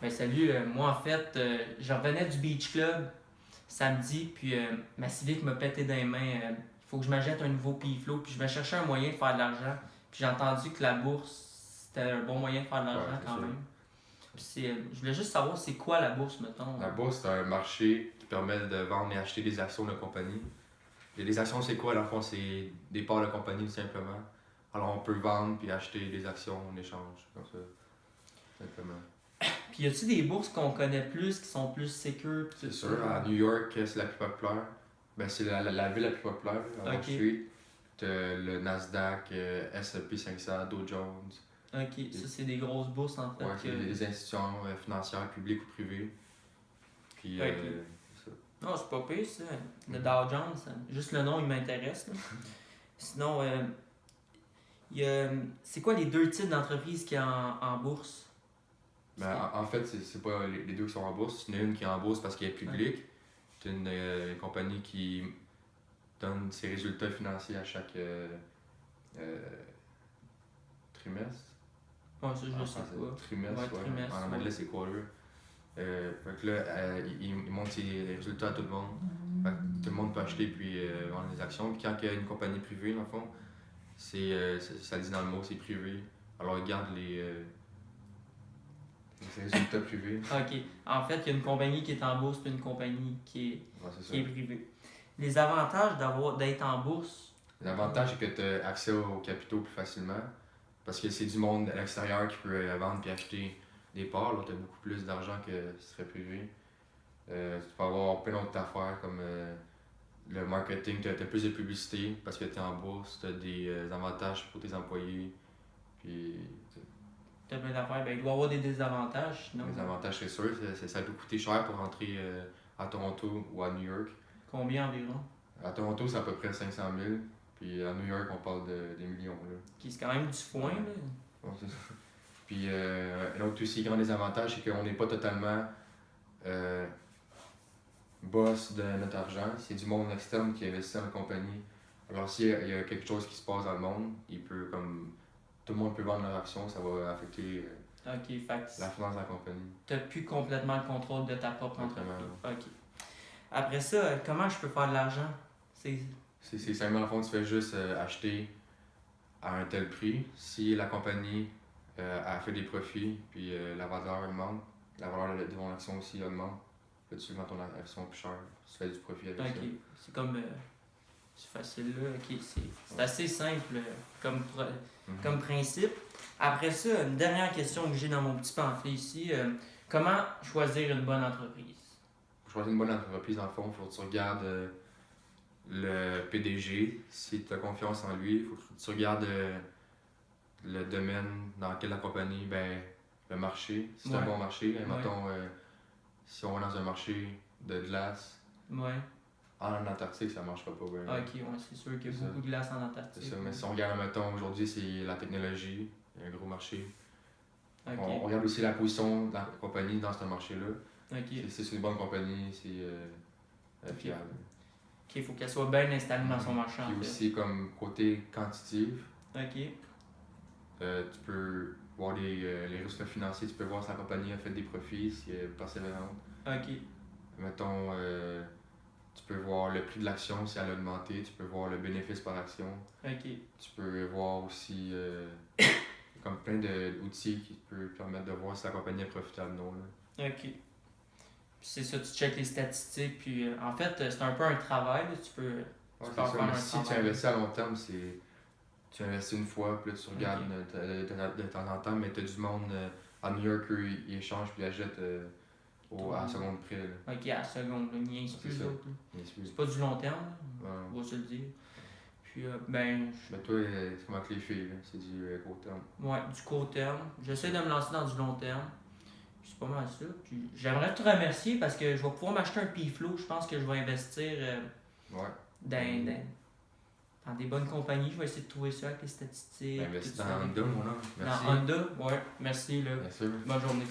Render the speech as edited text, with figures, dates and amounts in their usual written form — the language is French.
Ben salut, moi en fait, je revenais du Beach Club samedi, puis ma civique m'a pété dans les mains. Il faut que je m'achète un nouveau P-Flow, puis je vais chercher un moyen de faire de l'argent. Puis j'ai entendu que la bourse, c'était un bon moyen de faire de Ouais, l'argent c'est quand sûr. même. Puis je voulais juste savoir c'est quoi la bourse, mettons. La bourse, c'est un marché qui permet de vendre et acheter des actions de compagnie. Et les actions, c'est quoi? Dans le fond, c'est des parts de compagnie, tout simplement. Alors, on peut vendre puis acheter des actions en échange, comme ça, simplement. Puis y a-tu des bourses qu'on connaît plus, qui sont plus sécures, pis C'est tout ça? sûr, à New York, c'est la plus populaire. Ben, c'est la ville la plus populaire, à Wall Ok, Street. T'as le Nasdaq, S&P 500, Dow Jones. ok, ça c'est des grosses bourses en fait. Ouais, c'est des institutions financières, publiques ou privées. Puis, Ok. c'est ça. Non, c'est pas pire ça. Le Mhm. Dow Jones, juste le nom il m'intéresse. Là. Sinon, c'est quoi les deux types d'entreprises qu'il y a en bourse? Ben, en fait, c'est pas les deux qui sont en bourse. Il y en a une qui est en bourse parce qu'elle est publique. C'est une compagnie qui donne ses résultats financiers à chaque trimestre. Ouais, ça, je En le sais français, pas. trimestre, Ouais, ouais. trimestre. En anglais, c'est quarter. Fait que là, il montre ses résultats à tout le monde. Fait que tout le monde peut acheter puis vendre des actions. Puis quand il y a une compagnie privée, dans le fond, ça dit dans le mot, c'est privé. Alors, ils gardent les résultats privés. Ok. En fait, il y a une compagnie qui est en bourse et une compagnie Ouais, c'est qui est ça. privée. Les avantages d'être en bourse. L'avantage, c'est que tu as accès aux capitaux plus facilement. Parce que c'est du monde à l'extérieur qui peut vendre et acheter des parts. Là, tu as beaucoup plus d'argent que ce serait privé. Tu peux avoir plein d'autres affaires comme le marketing. Tu as plus de publicité parce que tu es en bourse. Tu as des avantages pour tes employés. Puis, T'as plein d'affaires. Ben, il doit y avoir des désavantages, sinon. les avantages, c'est sûr. Ça peut coûter cher pour rentrer à Toronto ou à New York. Combien environ? À Toronto, c'est à peu près 500 000. Puis à New York, on parle des millions. Là. Qui c'est quand même du foin, là. Ouais, c'est ça. Puis un autre aussi grand désavantage, c'est qu'on n'est pas totalement euh, boss de notre argent. C'est du monde externe qui investit dans la compagnie. Alors s'il y a quelque chose qui se passe dans le monde, tout le monde peut vendre leur action, ça va affecter Ok, fait que la finance de la compagnie. t'as plus complètement le contrôle de ta propre Exactement. entreprise. Ok. Après ça, comment je peux faire de l'argent? C'est. C'est simplement, dans le fond, tu fais juste acheter à un tel prix. Si la compagnie a fait des profits, puis la valeur augmente, la valeur de ton action aussi augmente, là, tu vends ton action plus cher, tu fais du profit avec Ok. ça. C'est comme. C'est facile là. Ok, c'est assez simple comme principe. Après ça, une dernière question que j'ai dans mon petit pamphlet ici. Comment choisir une bonne entreprise? Pour choisir une bonne entreprise, dans le fond, il faut que tu regardes le PDG, si tu as confiance en lui. Il faut que tu regardes le domaine dans lequel la compagnie, ben, le marché. Si c'est un Ouais. bon marché, Ouais. mettons, si on va dans un marché de glace, Ouais. en Antarctique, ça marchera pas bien. Ok, ouais, c'est sûr qu'il y a C'est beaucoup de glace en C'est Antarctique. ça, mais si on regarde, mettons, aujourd'hui, c'est la technologie, il y a un gros marché. Ok. On regarde aussi la position de la compagnie dans ce marché-là. Ok. Si c'est une bonne compagnie, c'est fiable. Ok, il faut qu'elle soit bien installée dans son marché en Puis fait. aussi, comme côté quantitatif, Ok. tu peux voir les résultats financiers, tu peux voir si la compagnie a fait des profits, si elle est persévérante. Ok. Mettons, tu peux voir le prix de l'action, si elle a augmenté, tu peux voir le bénéfice par action. Ok. Tu peux voir aussi comme plein d'outils qui peuvent permettre de voir si la compagnie est profitable ou non. Là. Ok. Puis c'est ça, tu checkes les statistiques, puis en fait, c'est un peu un travail, là, tu peux Ouais, peux c'est en ça, faire mais un si tu travail. investis à long terme, tu investis une fois, puis là tu regardes Ok. de temps en temps, mais tu as du monde à New York, eux, ils échangent puis ils achètent à la seconde près. Là. Ok, à la seconde, là, niaise C'est plus ça. d'autres. Là. Bien sûr. C'est pas du long terme, là, Ouais. on va se le dire. Puis, ben, Mais toi, c'est comment que les filles, là, c'est du court terme. ouais, du court terme. J'essaie de me lancer dans du long terme. Puis c'est pas mal ça. Puis j'aimerais te remercier parce que je vais pouvoir m'acheter un P-Flow. Je pense que je vais investir Ouais. dans des bonnes compagnies. Je vais essayer de trouver ça avec les statistiques. Ben, investis tout dans ça. Honda, mon homme. Merci. Dans Honda, ouais. Merci, là. Bien sûr. Bonne journée.